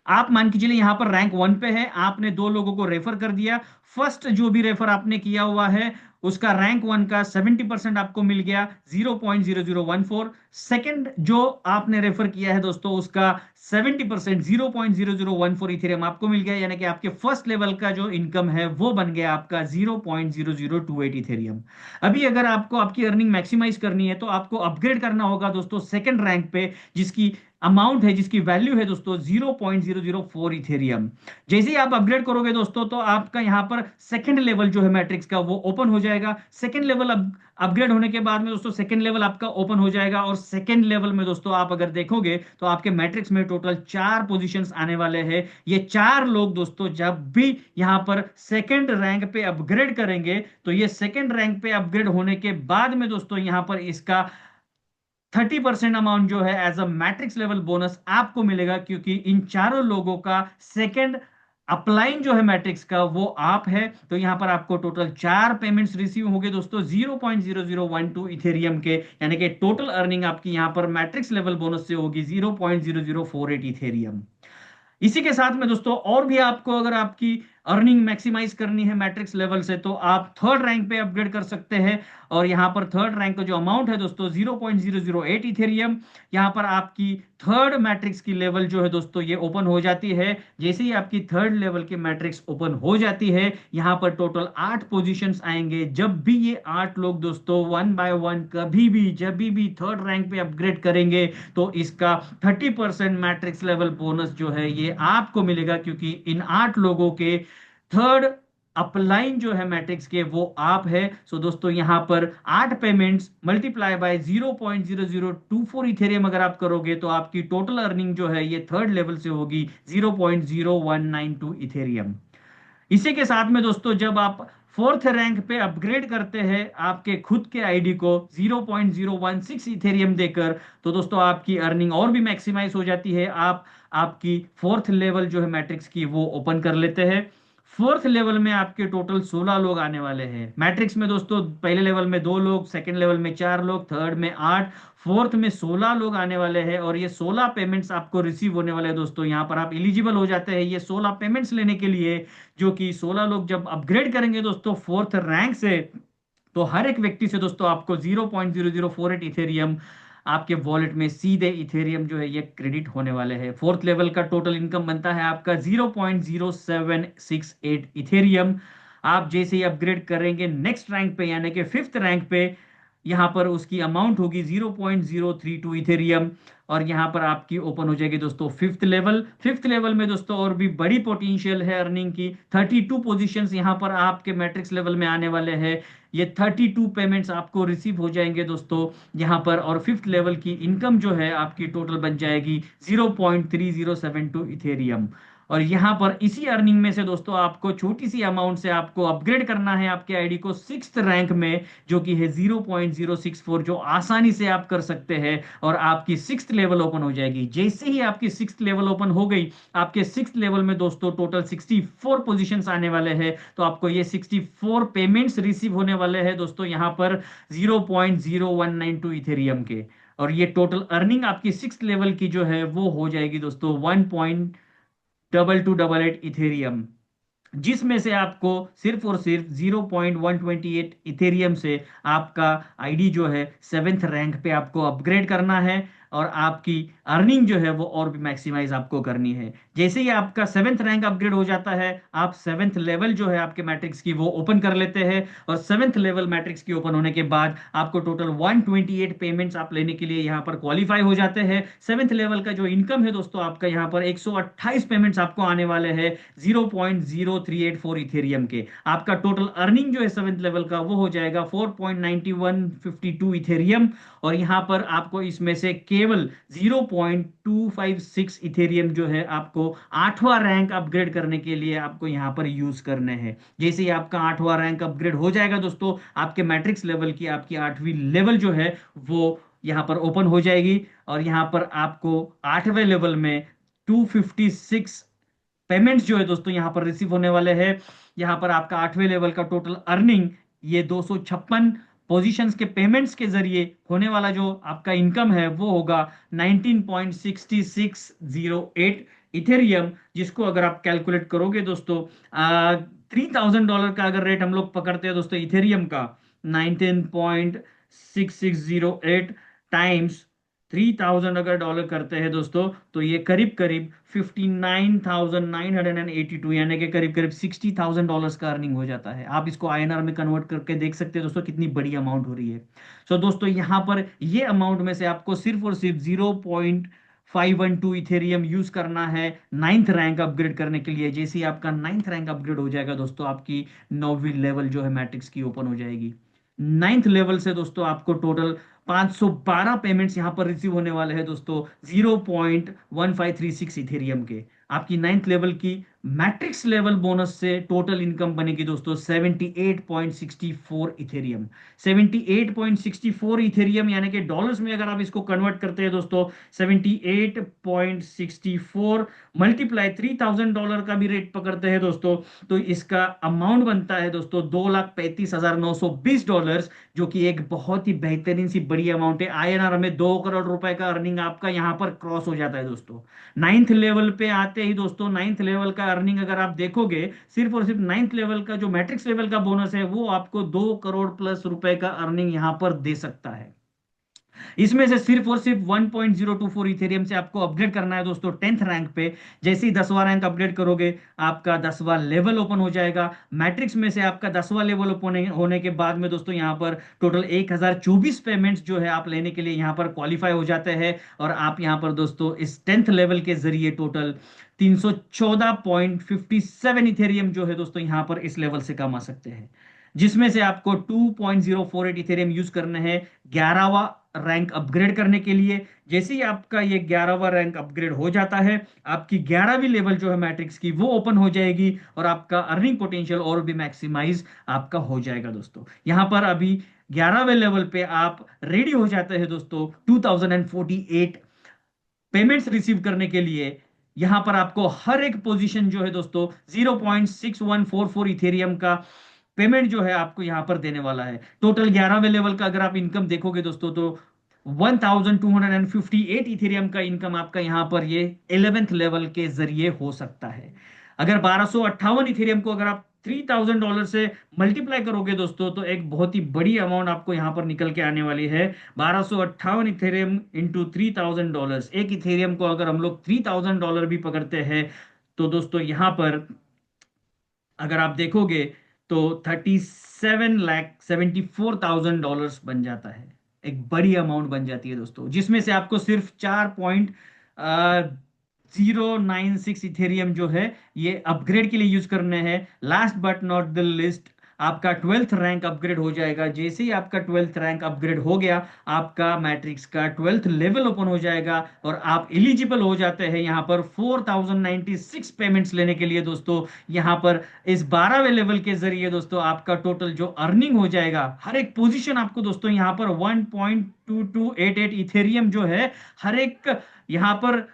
S1: आप मान के चलिए यहां पर रैंक वन पे है, आपने दो लोगों को रेफर कर दिया। फर्स्ट जो भी रेफर आपने किया हुआ है उसका रैंक वन का 70% आपको मिल गया 0.0014। सेकंड जो आपने रेफर किया है दोस्तों उसका 70% 0.0014 इथेरियम आपको मिल गया, यानी कि आपके फर्स्ट लेवल का जो इनकम है वो बन गया आपका 0.0028 इथेरियम। अभी अगर आपको आपकी अर्निंग मैक्सिमाइज करनी है तो आपको अपग्रेड करना होगा दोस्तों सेकंड रैंक पे, जिसकी अमाउंट है, जिसकी वैल्यू है दोस्तों 0.004 इथेरियम। जैसे ही आप अपग्रेड करोगे दोस्तों तो आपका यहां पर सेकंड लेवल जो है मैट्रिक्स का वो ओपन हो जाएगा। सेकंड लेवल अपग्रेड होने के बाद में दोस्तों सेकंड लेवल आपका ओपन हो जाएगा, और सेकंड लेवल में दोस्तों आप अगर देखोगे तो आपके मैट्रिक्स में टोटल 4 पोजीशंस आने वाले हैं। ये 4 लोग दोस्तों जब भी यहां पर सेकंड रैंक पे अपग्रेड करेंगे तो ये सेकंड रैंक पे अपग्रेड होने के बाद में दोस्तों यहां पर इसका 30% अमाउंट जो है as a matrix level bonus आपको मिलेगा, क्योंकि इन चारों लोगों का सेकंड अपलाइन जो है मैट्रिक्स का वो आप है। तो यहां पर आपको टोटल 4 पेमेंट्स रिसीव होंगे दोस्तों 0.0012 इथेरियम के, यानी कि टोटल अर्निंग आपकी यहां पर मैट्रिक्स लेवल बोनस से होगी 0.0048 इथेरियम। इसी के साथ में दोस्तों और भी आपको अगर आपकी अर्निंग मैक्सिमाइज करनी है मैट्रिक्स लेवल से, तो आप थर्ड रैंक पे अपग्रेड कर सकते हैं। और यहाँ पर थर्ड रैंक का जो अमाउंट है दोस्तों 0.008 इथेरियम। यहाँ पर आपकी थर्ड मैट्रिक्स की लेवल जो है दोस्तों ये ओपन हो जाती है। जैसे ही आपकी थर्ड लेवल की मैट्रिक्स ओपन हो जाती है, यहाँ पर टोटल 8 पोजीशंस आएंगे। जब भी ये 8 लोग दोस्तों वन बाय वन कभी भी जब भी थर्ड रैंक पे अपग्रेड करेंगे, तो इसका 30% मैट्रिक्स लेवल बोनस जो है ये आपको मिलेगा, क्योंकि इन 8 लोगों के थर्ड अपलाइन जो है मैट्रिक्स के वो आप है। सो दोस्तों यहाँ पर 8 पेमेंट्स मल्टीप्लाई बाय 0.0024 इथेरियम अगर आप करोगे, तो आपकी टोटल अर्निंग जो है ये थर्ड लेवल से होगी 0.0192 इथेरियम। इसी के साथ में दोस्तों जब आप फोर्थ रैंक पे अपग्रेड करते हैं आपके खुद के आईडी को 0.016 इथेरियम देकर, तो दोस्तों आपकी अर्निंग और भी मैक्सिमाइज हो जाती है। आप आपकी फोर्थ लेवल जो है मैट्रिक्स की वो ओपन कर लेते हैं। फोर्थ लेवल में आपके टोटल 16 लोग आने वाले हैं मैट्रिक्स में दोस्तों। पहले लेवल में 2 लोग, सेकंड लेवल में 4 लोग, थर्ड में 8, फोर्थ में 16 लोग आने वाले हैं। और ये 16 पेमेंट्स आपको रिसीव होने वाले हैं दोस्तों। यहाँ पर आप एलिजिबल हो जाते हैं ये 16 पेमेंट्स लेने के लिए, जो कि 16 लोग जब अपग्रेड करेंगे दोस्तों फोर्थ रैंक से, तो हर एक व्यक्ति से दोस्तों आपको 0.0048 इथेरियम आपके वॉलेट में सीधे इथेरियम जो है ये क्रेडिट होने वाले हैं। फोर्थ लेवल का टोटल इनकम बनता है आपका 0.0768 इथेरियम। आप जैसे ही अपग्रेड करेंगे नेक्स्ट रैंक पे यानी कि फिफ्थ रैंक पे, यहाँ पर उसकी अमाउंट होगी 0.032 इथेरियम। और यहाँ पर आपकी ओपन हो जाएगी दोस्तों फिफ्थ लेवल। फिफ्थ लेवल में दोस्तों और भी बड़ी पोटेंशियल है अर्निंग की। 32 पोजीशंस यहाँ पर आपके मैट्रिक्स लेवल में आने वाले हैं। ये 32 पेमेंट्स आपको रिसीव हो जाएंगे दोस्तों यहाँ पर। और फिफ्थ लेवल की इनकम जो है आपकी टोटल बन जाएगी 0.3072 इथेरियम। और यहाँ पर इसी अर्निंग में से दोस्तों आपको छोटी सी अमाउंट से आपको अपग्रेड करना है आपके आईडी को सिक्स्थ रैंक में, जो कि है 0.064, जो आसानी से आप कर सकते हैं। और आपकी सिक्स्थ लेवल ओपन हो जाएगी। जैसे ही आपकी सिक्स्थ लेवल ओपन हो गई, आपके सिक्स्थ लेवल में दोस्तों टोटल 64 पोजीशंस आने वाले हैं। तो आपको ये 64 पेमेंट्स रिसीव होने वाले हैं दोस्तों यहाँ पर 0.0192 इथेरियम के। और ये टोटल अर्निंग आपकी सिक्स्थ लेवल की जो है वो हो जाएगी दोस्तों 1.2288 इथेरियम, जिसमें से आपको सिर्फ और सिर्फ 0.128 इथेरियम से आपका आईडी जो है सेवेंथ रैंक पे आपको अपग्रेड करना है। और आपकी अर्निंग जो है वो और भी मैक्सिमाइज आपको करनी है। जैसे ही आपका सेवेंथ रैंक अपग्रेड हो जाता है, आप सेवेंथ लेवल जो है आपके मैट्रिक्स की वो ओपन कर लेते हैं। और सेवेंथ लेवल मैट्रिक्स की ओपन होने के बाद आपको टोटल 128 पेमेंट्स आप लेने के लिए यहाँ पर क्वालिफाई हो जाते हैं। सेवेंथ लेवल का जो इनकम है दोस्तों आपका यहाँ पर 128 पेमेंट्स आपको आने वाले हैं 0.0384 इथेरियम के। आपका टोटल अर्निंग जो है सेवेंथ लेवल का वो हो जाएगा 4.9152 इथेरियम। और यहाँ पर आपको इसमें से केवल 0.256 इथेरियम जो है आपको आठवां रैंक अपग्रेड करने के लिए आपको यहाँ पर यूज करने हैं। जैसे ही आपका आठवां रैंक अपग्रेड हो जाएगा दोस्तों, आपके मैट्रिक्स लेवल की आपकी आठवीं लेवल जो है वो यहाँ पर ओपन हो जाएगी। और यहाँ पर आपको आठवें लेवल में 256 पेमेंट्स जो है दोस्तों यहाँ पर रिसीव होने वाले हैं। यहाँ पर आपका आठवें लेवल का टोटल अर्निंग ये 256 पोजीशंस के पेमेंट्स के जरिए होने वाला जो आपका इनकम है वो होगा 19.6608 इथेरियम, जिसको अगर आप कैलकुलेट करोगे दोस्तों $3000 का अगर रेट हम लोग पकड़ते हैं दोस्तों इथेरियम का, 19.6608 टाइम्स 3000 अगर डॉलर करते हैं दोस्तों, तो ये करीब करीब 59,982 यानी कि करीब करीब $60,000 का अर्निंग हो जाता है। आप इसको आईएनआर में कन्वर्ट करके देख सकते हैं दोस्तों कितनी बड़ी अमाउंट हो रही है। सो दोस्तों यहाँ पर ये अमाउंट में से आपको सिर्फ और सिर्फ 0.512 इथेरियम यूज करना है नाइन्थ रैंक अपग्रेड करने के लिए। जैसे ही आपका नाइन्थ रैंक अपग्रेड हो जाएगा दोस्तों, आपकी नौवीं लेवल जो है मैट्रिक्स की ओपन हो जाएगी। नाइन्थ लेवल से दोस्तों आपको टोटल 512 पेमेंट्स यहां पर रिसीव होने वाले हैं दोस्तों 0.1536 इथेरियम के। आपकी नाइन्थ लेवल की मैट्रिक्स लेवल बोनस से टोटल इनकम बनेगी दोस्तों 78.64 इथेरियम। 78.64 इथेरियम यानी कि डॉलर्स में अगर आप इसको कन्वर्ट करते हैं दोस्तों, 78.64 मल्टीप्लाई $3000 का भी रेट पकड़ते हैं दोस्तों, तो इसका अमाउंट बनता है दोस्तों $2,35,920, जो कि एक बहुत ही बेहतरीन सी बड़ी बड़ी अमाउंट है। आईएनआर में 2 करोड़ रुपए का अर्निंग आपका यहाँ पर क्रॉस हो जाता है दोस्तों। नाइन्थ लेवल पे आते ही दोस्तों, नाइन्थ लेवल का अर्निंग अगर आप देखोगे, सिर्फ और सिर्फ नाइन्थ लेवल का जो मैट्रिक्स लेवल का बोनस है वो आपको 2 करोड़ प्लस रुपए का अर्निंग यहाँ पर दे सकता है। इसमें से सिर्फ और सिर्फ 1.024 इथेरियम से आपको अपग्रेड करना है दोस्तों 10th रैंक पे। जैसे ही 10वां रैंक अपग्रेड करोगे, आपका 10वां लेवल ओपन हो जाएगा। मैट्रिक्स में से आपका 10वां लेवल ओपन होने के बाद में दोस्तों यहाँ पर टोटल 1024 पेमेंट्स जो है आप लेने के लिए यहाँ पर क्वालिफाई हो जाते हैं। और आप यहाँ पर दोस्तों इस 10th लेवल के जरिए टोटल 314.57 इथेरियम जो है दोस्तों यहाँ पर इस लेवल से कमा सकते हैं। जिसमें से आपको 2.048 इथेरियम यूज करना है 11वां रैंक अपग्रेड करने के लिए। जैसे ही आपका ये 11वां रैंक अपग्रेड हो जाता है, आपकी 11वीं लेवल जो है मैट्रिक्स की वो ओपन हो जाएगी और आपका अर्निंग पोटेंशियल और भी मैक्सिमाइज आपका हो जाएगा दोस्तों। यहां पर अभी 11वें लेवल पे आप रेडी हो जाते हैं दोस्तों 2048 पेमेंट्स रिसीव करने के लिए। यहां पर आपको हर एक पोजीशन जो है दोस्तों 0.6144 इथेरियम का पेमेंट जो है आपको यहां पर देने वाला है। टोटल 11वें लेवल का अगर आप इनकम देखोगे दोस्तों तो 1258 इथेरियम का इनकम आपका यहां पर ये 11th लेवल के जरिए हो सकता है। अगर 1258 इथेरियम को अगर आप $3000 से मल्टीप्लाई करोगे दोस्तों, तो एक बहुत ही बड़ी अमाउंट आपको यहां पर निकल के आने वाली है। 1258 इथेरियम इंटू $3000, एक इथेरियम को अगर हम लोग $3000 भी पकड़ते हैं तो दोस्तों यहां पर अगर आप देखोगे तो $37,74,000 बन जाता है। एक बड़ी अमाउंट बन जाती है दोस्तों, जिसमें से आपको सिर्फ 4.096 इथेरियम जो है ये अपग्रेड के लिए यूज करने हैं। Last but not the list, आपका 12th रैंक अपग्रेड हो जाएगा। जैसे ही आपका 12th रैंक अपग्रेड हो गया, आपका मैट्रिक्स का 12th लेवल ओपन हो जाएगा और आप एलिजिबल हो जाते हैं यहाँ पर 4096 पेमेंट्स लेने के लिए दोस्तों। यहाँ पर इस 12वें लेवल के जरिए दोस्तों आपका टोटल जो अर्निंग हो जाएगा, हर एक पोजीशन आपको दोस्तों यहाँ पर 1.2288 इथेरियम जो है हर एक यहाँ पर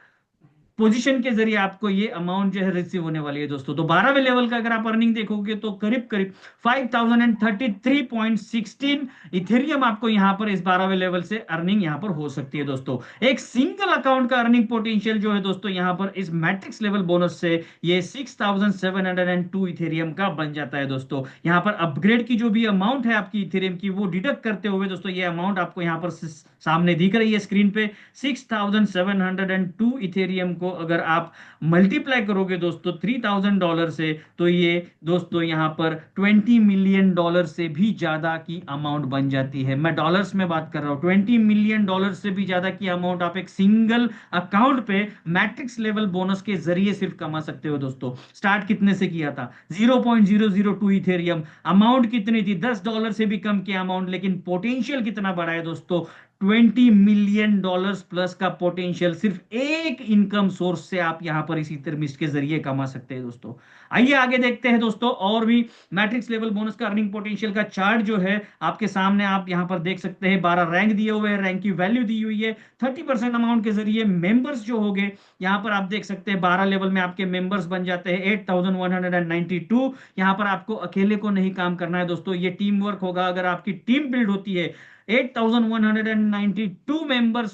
S1: पोजीशन के जरिए आपको ये अमाउंट जो है रिसीव होने वाली है दोस्तों। तो 12वें लेवल का अगर आप अर्निंग देखोगे तो करीब करीब 5033.16 इथेरियम आपको यहां पर इस 12वें लेवल से अर्निंग यहां पर हो सकती है दोस्तों। एक सिंगल अकाउंट का अर्निंग पोटेंशियल जो है दोस्तों यहां पर इस मैट्रिक्स लेवल बोनस से ये 6702 इथेरियम का बन जाता है दोस्तों। यहां पर अपग्रेड की जो भी अमाउंट है आपकी इथेरियम की वो डिडक्ट करते हुए दोस्तों ये अमाउंट आपको यहां पर सामने दिख रही है स्क्रीन पे। 6702 इथेरियम को अगर आप मल्टीप्लाई करोगे दोस्तों $3000 से, तो ये दोस्तों यहां पर $20 मिलियन से भी ज्यादा की अमाउंट बन जाती है। मैं डॉलर्स में बात कर रहा हूं। $20 मिलियन से भी ज्यादा की अमाउंट आप एक सिंगल अकाउंट पे मैट्रिक्स लेवल बोनस के जरिए सिर्फ कमा सकते हो दोस्तों। स्टार्ट कितने से किया था? 0.002 इथेरियम। अमाउंट कितनी थी? $10 से भी कम की अमाउंट, लेकिन पोटेंशियल कितना बड़ा है दोस्तों? $20 मिलियन प्लस का पोटेंशियल सिर्फ एक इनकम सोर्स से आप यहां पर इसी तरमिस्ट के जरिए कमा सकते हैं दोस्तों। आइए आगे देखते हैं दोस्तों और भी मैट्रिक्स लेवल बोनस का अर्निंग पोटेंशियल का चार्ट जो है आपके सामने आप यहां पर देख सकते हैं। 12 रैंक दिए हुए हैं, रैंक की वैल्यू दी हुई है। 30% अमाउंट के जरिए मेंबर्स जो हो गए यहां पर आप देख सकते हैं 12 लेवल में आपके मेंबर्स बन जाते हैं 8192। यहां पर आपको अकेले को नहीं काम करना है दोस्तों, ये टीम वर्क होगा। अगर आपकी टीम बिल्ड होती है 8192 मेंबर्स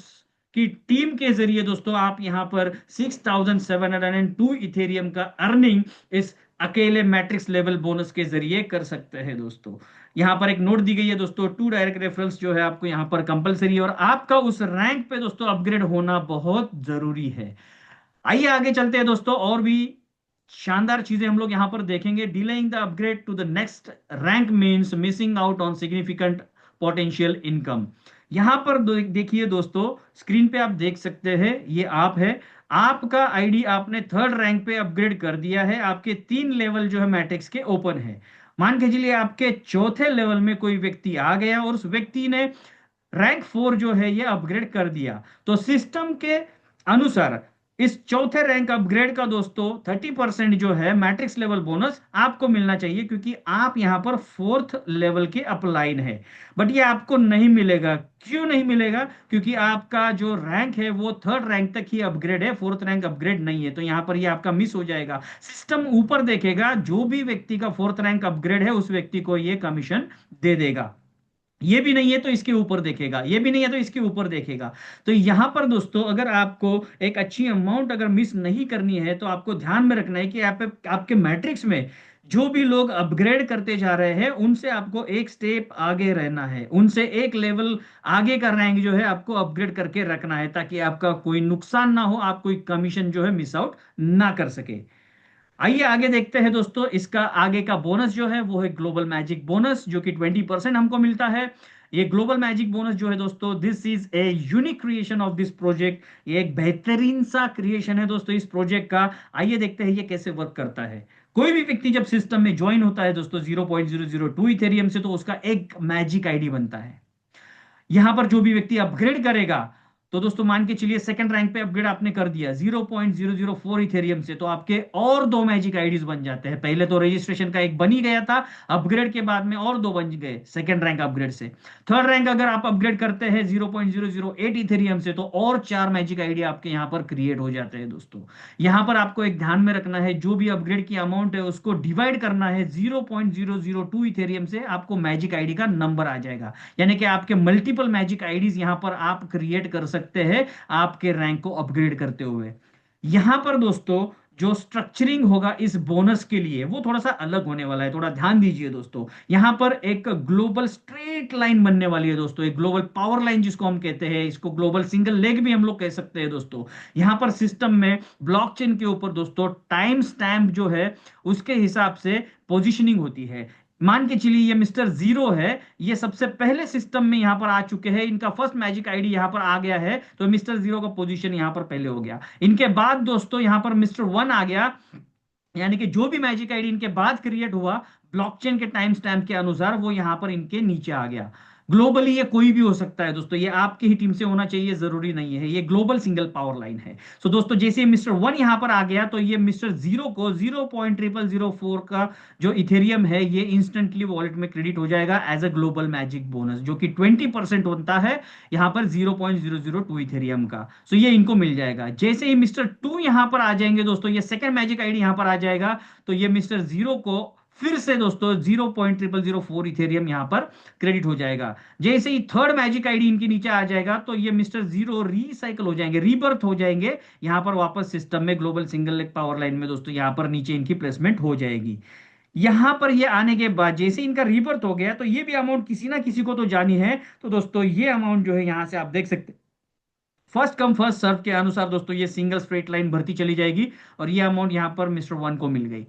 S1: की टीम के जरिए दोस्तों आप यहां पर 6702 इथेरियम का अर्निंग इस अकेले मैट्रिक्स लेवल बोनस के जरिए कर सकते हैं दोस्तों। यहां पर एक नोट दी गई है दोस्तों, 2 डायरेक्ट रेफरल्स जो है आपको यहां पर कंपलसरी है और आपका उस रैंक पे दोस्तों अपग्रेड होना बहुत जरूरी है। आइए आगे चलते हैं दोस्तों, और भी शानदार चीजें हम लोग यहां पर देखेंगे। Delaying the upgrade to the next rank means missing out on significant potential income. यहां पर देखिए दोस्तों, स्क्रीन पे आप देख सकते हैं, ये आप है, आपका आईडी आपने 3rd रैंक पे अपग्रेड कर दिया है। आपके 3 लेवल जो है मैट्रिक्स के ओपन है। मान के चलिए आपके 4थे लेवल में कोई व्यक्ति आ गया और उस व्यक्ति ने रैंक 4 जो है ये अपग्रेड कर दिया, तो सिस्टम के अनुसार इस 4थे रैंक अपग्रेड का दोस्तों 30% जो है मैट्रिक्स लेवल बोनस आपको मिलना चाहिए, क्योंकि आप यहां पर 4th लेवल के अपलाइन है। बट ये आपको नहीं मिलेगा। क्यों नहीं मिलेगा? क्योंकि आपका जो रैंक है वो 3rd रैंक तक ही अपग्रेड है, 4th रैंक अपग्रेड नहीं है, तो यहां पर ये आपका मिस हो जाएगा। सिस्टम ऊपर देखेगा, जो भी व्यक्ति का 4th रैंक अपग्रेड है उस व्यक्ति को ये कमीशन दे देगा। ये भी नहीं है तो इसके ऊपर देखेगा, ये भी नहीं है तो इसके ऊपर देखेगा। तो यहां पर दोस्तों अगर आपको एक अच्छी अमाउंट अगर मिस नहीं करनी है तो आपको ध्यान में रखना है कि आपके मैट्रिक्स में जो भी लोग अपग्रेड करते जा रहे हैं उनसे आपको एक स्टेप आगे रहना है, उनसे एक लेवल आगे का रैंक जो है आपको अपग्रेड करके रखना है, ताकि आपका कोई नुकसान ना हो, आप कोई कमीशन जो है मिस आउट ना कर सके। आइए आगे देखते हैं दोस्तों, इसका आगे का बोनस जो है वो है ग्लोबल मैजिक बोनस, जो कि 20% हमको मिलता है। ये ग्लोबल मैजिक बोनस जो है दोस्तों, this is a unique creation of this project. ये एक बेहतरीन सा क्रिएशन है दोस्तों इस प्रोजेक्ट का। आइए देखते हैं ये कैसे वर्क करता है। कोई भी व्यक्ति जब सिस्टम में ज्वाइन होता है दोस्तों 0.002 इथेरियम से, तो उसका एक मैजिक आईडी बनता है। यहां पर जो भी व्यक्ति अपग्रेड करेगा, तो दोस्तों मान के चलिए सेकंड रैंक पे अपग्रेड आपने कर दिया 0.004 इथेरियम से, तो आपके और दो मैजिक आईडीज बन जाते हैं। पहले तो रजिस्ट्रेशन का एक बन ही गया था, अपग्रेड के बाद में और दो बन गए सेकंड रैंक अपग्रेड से। थर्ड रैंक अगर आप अपग्रेड करते हैं 0.008 इथेरियम से, तो और चार मैजिक आईडी आपके यहाँ पर क्रिएट हो जाते हैं दोस्तों। यहाँ पर आपको एक ध्यान में रखना है, जो भी अपग्रेड की अमाउंट है उसको डिवाइड करना है 0.002 इथेरियम से, आपको मैजिक आईडी का नंबर आ जाएगा। यानी कि आपके मल्टीपल मैजिक आईडीज यहां पर आप क्रिएट कर सकते हैं आपके रैंक को अपग्रेड करते हुए। यहां पर दोस्तों जो स्ट्रक्चरिंग होगा इस बोनस के लिए वो थोड़ा सा अलग होने वाला है, थोड़ा ध्यान दीजिए दोस्तों। यहां पर एक ग्लोबल स्ट्रेट लाइन बनने वाली है दोस्तों, एक ग्लोबल पावर लाइन जिसको हम कहते हैं, इसको ग्लोबल सिंगल लेग भी हम लोग कह सकते हैं दोस्तों। यहां पर सिस्टम में ब्लॉकचेन के ऊपर दोस्तों टाइम स्टैम्प जो है उसके हिसाब से पोजिशनिंग होती है। मान के चलिए ये मिस्टर जीरो है, ये सबसे पहले सिस्टम में यहां पर आ चुके हैं, इनका फर्स्ट मैजिक आईडी यहां पर आ गया है, तो मिस्टर जीरो का पोजीशन यहां पर पहले हो गया। इनके बाद दोस्तों यहां पर मिस्टर वन आ गया, यानी कि जो भी मैजिक आईडी इनके बाद क्रिएट हुआ ब्लॉकचेन के टाइम स्टैम्प के अनुसार वो यहां पर इनके नीचे आ गया। ग्लोबली ये कोई भी हो सकता है दोस्तों, ये आपकी ही टीम से होना चाहिए जरूरी नहीं है, ये ग्लोबल सिंगल पावर लाइन है। सो दोस्तों जैसे मिस्टर वन यहां पर आ गया, तो ये मिस्टर जीरो को 0.0004 का जो इथेरियम है ये इंस्टेंटली वॉलेट में क्रेडिट हो जाएगा as a global magic bonus, जो कि 20% बनता है यहाँ पर 0.002 इथेरियम का। सो ये इनको मिल जाएगा। जैसे ही मिस्टर टू यहां पर आ जाएंगे दोस्तों, ये सेकंड मैजिक आईडी यहां पर आ जाएगा, तो ये मिस्टर जीरो को फिर से दोस्तों 0.0004 इथेरियम यहां पर क्रेडिट हो जाएगा। जैसे ही थर्ड मैजिक आईडी इनके नीचे आ जाएगा, तो ये मिस्टर जीरो रिसाइकल हो जाएंगे, रीबर्थ हो जाएंगे यहां पर वापस सिस्टम में global single leg power line में दोस्तों, यहां पर नीचे इनकी प्लेसमेंट हो जाएगी। यहां पर ये आने के बाद जैसे इनका रीबर्थ हो गया, तो ये भी अमाउंट किसी ना किसी को तो जानी है। तो दोस्तों ये अमाउंट जो है यहां से आप देख सकते हैं, फर्स्ट कम फर्स्ट सर्व के अनुसार दोस्तों ये सिंगल स्ट्रेट लाइन भरती चली जाएगी, और ये अमाउंट यहां पर मिस्टर वन को मिल गई।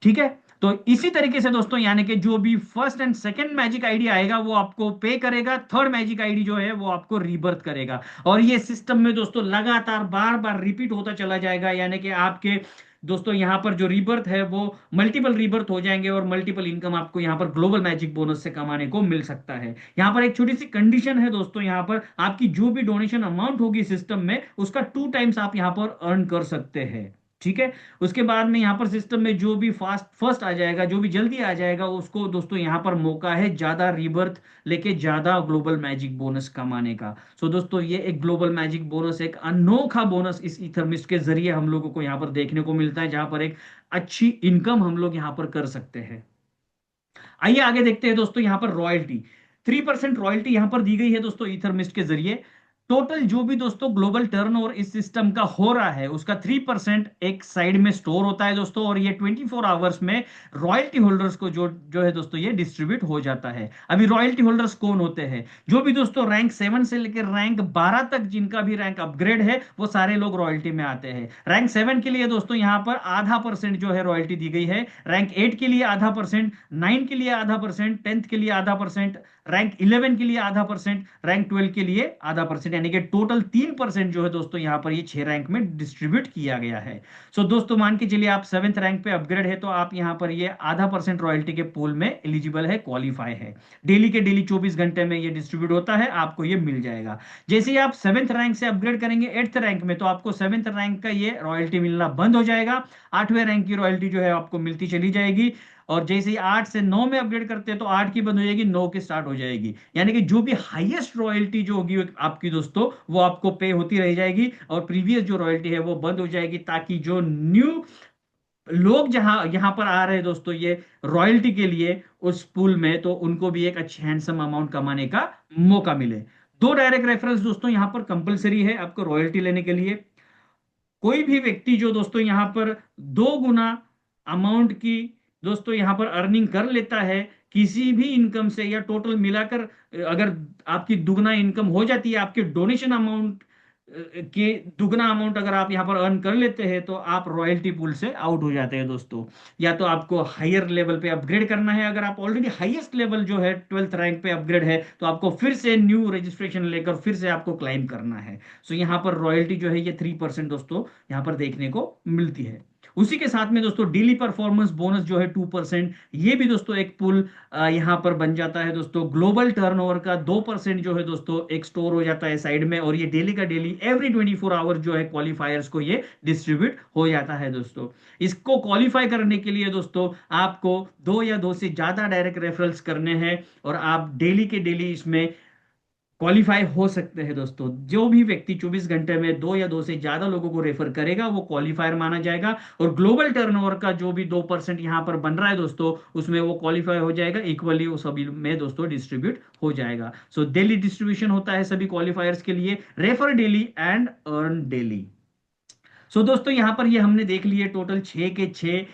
S1: ठीक है। तो इसी तरीके से दोस्तों यानी कि जो भी first and second magic ID आएगा वो आपको पे करेगा, थर्ड मैजिक आईडी जो है वो आपको रीबर्थ करेगा, और ये सिस्टम में दोस्तों लगातार बार बार रिपीट होता चला जाएगा। यानी कि आपके दोस्तों यहाँ पर जो रीबर्थ है वो मल्टीपल रीबर्थ हो जाएंगे, और मल्टीपल इनकम आपको यहाँ पर ग्लोबल मैजिक बोनस से कमाने को मिल सकता है। यहाँ पर एक छोटी सी कंडीशन है दोस्तों, यहाँ पर आपकी जो भी डोनेशन अमाउंट होगी सिस्टम में उसका 2 टाइम्स आप यहाँ पर अर्न कर सकते हैं। ठीक है। उसके बाद में यहाँ पर सिस्टम में जो भी फास्ट फर्स्ट आ जाएगा, जो भी जल्दी आ जाएगा, उसको दोस्तों यहाँ पर मौका है ज्यादा रीबर्थ लेके ज्यादा ग्लोबल मैजिक बोनस कमाने का। सो दोस्तों ये एक ग्लोबल मैजिक बोनस, एक अनोखा बोनस इस इथरमिस्ट के जरिए हम लोगों को यहाँ पर देखने को मिलता है, जहां पर एक अच्छी इनकम हम लोग यहाँ पर कर सकते हैं। आइए आगे देखते हैं दोस्तों, यहाँ पर रॉयल्टी 3% रॉयल्टी यहाँ पर दी गई है दोस्तों इथरमिस्ट के जरिए। टोटल जो भी दोस्तों ग्लोबल टर्नओवर इस सिस्टम का हो रहा है उसका 3% एक साइड में स्टोर होता है दोस्तों, और ये 24 आवर्स में रॉयल्टी होल्डर्स को जो जो है दोस्तों ये डिस्ट्रीब्यूट हो जाता है। अभी रॉयल्टी होल्डर्स कौन होते हैं? जो भी दोस्तों रैंक 7 से लेकर रैंक 12 तक जिनका भी रैंक अपग्रेड है वो सारे लोग रॉयल्टी में आते हैं। रैंक 7 के लिए दोस्तों यहाँ पर आधा परसेंट जो है रॉयल्टी दी गई है, रैंक 8 के लिए आधा परसेंट, 9 के लिए आधा परसेंट, 10th के लिए आधा परसेंट, रैंक 11 के लिए आधा परसेंट, रैंक 12 के लिए आधा परसेंट, यानी कि टोटल 3% जो है दोस्तों यहाँ पर ये 6 रैंक में डिस्ट्रीब्यूट किया गया है। सो दोस्तों मान के चलिए आप 7th रैंक पे अपग्रेड है, तो आप यहाँ पर ये आधा परसेंट रॉयल्टी के पूल में एलिजिबल है, क्वालिफाई है। डेली के डेली 24 घंटे में ये डिस्ट्रीब्यूट होता है, आपको ये मिल जाएगा। जैसे ही आप 7th रैंक से अपग्रेड करेंगे 8th रैंक में, तो आपको 7th रैंक का ये रॉयल्टी मिलना बंद हो जाएगा। 8वें रैंक की रॉयल्टी जो है आपको मिलती चली जाएगी, और जैसे ही 8 से 9 में अपग्रेड करते हैं तो 8 की बंद हो जाएगी, 9 की स्टार्ट हो जाएगी। यानी कि जो भी हाईएस्ट रॉयल्टी जो होगी आपकी दोस्तों वो आपको पे होती रह जाएगी, और प्रीवियस जो रॉयल्टी है वो बंद हो जाएगी, ताकि जो न्यू लोग जहां यहाँ पर आ रहे हैं दोस्तों ये रॉयल्टी के लिए उस पूल में, तो उनको भी एक अच्छी हैंडसम अमाउंट कमाने का मौका मिले। दो डायरेक्ट रेफरेंस दोस्तों यहाँ पर कंपलसरी है आपको रॉयल्टी लेने के लिए। कोई भी व्यक्ति जो दोस्तों यहाँ पर 2 गुना अमाउंट की दोस्तों यहाँ पर अर्निंग कर लेता है किसी भी इनकम से, या टोटल मिलाकर अगर आपकी दुगना इनकम हो जाती है आपके डोनेशन अमाउंट के दुगना अमाउंट अगर आप यहाँ पर अर्न कर लेते हैं, तो आप रॉयल्टी पूल से आउट हो जाते हैं दोस्तों। या तो आपको हायर लेवल पे अपग्रेड करना है, अगर आप ऑलरेडी हाईएस्ट लेवल जो है 12th रैंक पे अपग्रेड है, तो आपको फिर से न्यू रजिस्ट्रेशन लेकर फिर से आपको क्लाइम करना है। सो यहाँ पर रॉयल्टी जो है ये 3% दोस्तों यहाँ पर देखने को मिलती है। उसी के साथ में दोस्तों डेली परफॉर्मेंस बोनस जो है 2%, ये भी दोस्तों एक पुल यहाँ पर बन जाता है दोस्तों। ग्लोबल टर्नओवर का 2% जो है दोस्तों एक स्टोर हो जाता है साइड में, और ये डेली का डेली एवरी 24 आवर जो है क्वालिफायर्स को ये डिस्ट्रीब्यूट हो जाता है दोस्तों। इसको क्वालिफाई करने के लिए दोस्तों आपको दो या दो से ज्यादा डायरेक्ट रेफरल्स करने हैं, और आप डेली के डेली इसमें क्वालिफाई हो सकते हैं दोस्तों। जो भी व्यक्ति 24 घंटे में दो या दो से ज्यादा लोगों को रेफर करेगा वो क्वालिफायर माना जाएगा, और ग्लोबल टर्नओवर का जो भी 2% यहां पर बन रहा है दोस्तों उसमें वो क्वालिफाई हो जाएगा, इक्वली वो सभी में दोस्तों डिस्ट्रीब्यूट हो जाएगा। सो डेली डिस्ट्रीब्यूशन होता है सभी क्वालिफायर्स के लिए, refer daily and earn daily. So दोस्तों यहाँ पर ये हमने देख लिए टोटल 6 के 6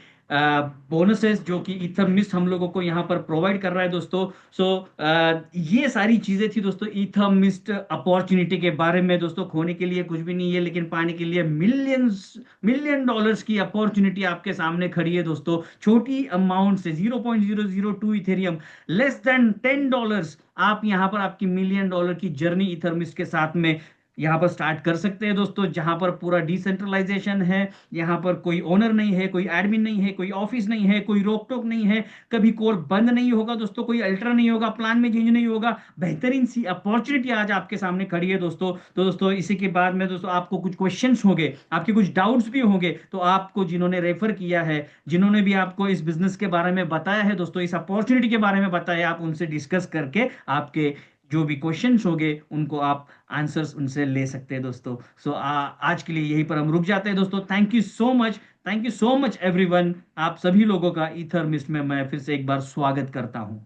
S1: बोनसेस जो कि इथरमिस्ट हम लोगों को यहाँ पर प्रोवाइड कर रहा है दोस्तों। सो ये सारी चीजें थी दोस्तों इथरमिस्ट अपॉर्चुनिटी के बारे में दोस्तों। खोने के लिए कुछ भी नहीं है, लेकिन पाने के लिए मिलियंस मिलियन डॉलर्स की अपॉर्चुनिटी आपके सामने खड़ी है दोस्तों। छोटी अमाउंट से 0.002 इथेरियम, लेस देन $10, आप यहाँ पर आपकी $1 मिलियन की जर्नी इथरमिस्ट के साथ में यहाँ पर स्टार्ट कर सकते हैं दोस्तों, जहां पर पूरा डिसेंट्रलाइजेशन है। यहाँ पर कोई ओनर नहीं है, कोई एडमिन नहीं है, कोई ऑफिस नहीं है, कोई रोक टोक नहीं है, कभी कोड बंद नहीं होगा दोस्तों, कोई अल्टर नहीं होगा, प्लान में चेंज नहीं होगा। बेहतरीन सी अपॉर्चुनिटी आज आपके सामने खड़ी है दोस्तों। तो दोस्तों इसी के बाद में दोस्तों आपको कुछ क्वेश्चंस होंगे, आपके कुछ डाउट्स भी होंगे, तो आपको जिन्होंने रेफर किया है, जिन्होंने भी आपको इस बिजनेस के बारे में बताया है दोस्तों, इस अपॉर्चुनिटी के बारे में बताया, आप उनसे डिस्कस करके आपके जो भी क्वेश्चंस होंगे उनको आप आंसर्स उनसे ले सकते हैं दोस्तों। सो आज के लिए यहीं पर हम रुक जाते हैं दोस्तों। Thank you so much, thank you so much everyone. आप सभी लोगों का ईथर मिस्ट में मैं फिर से एक बार स्वागत करता हूं।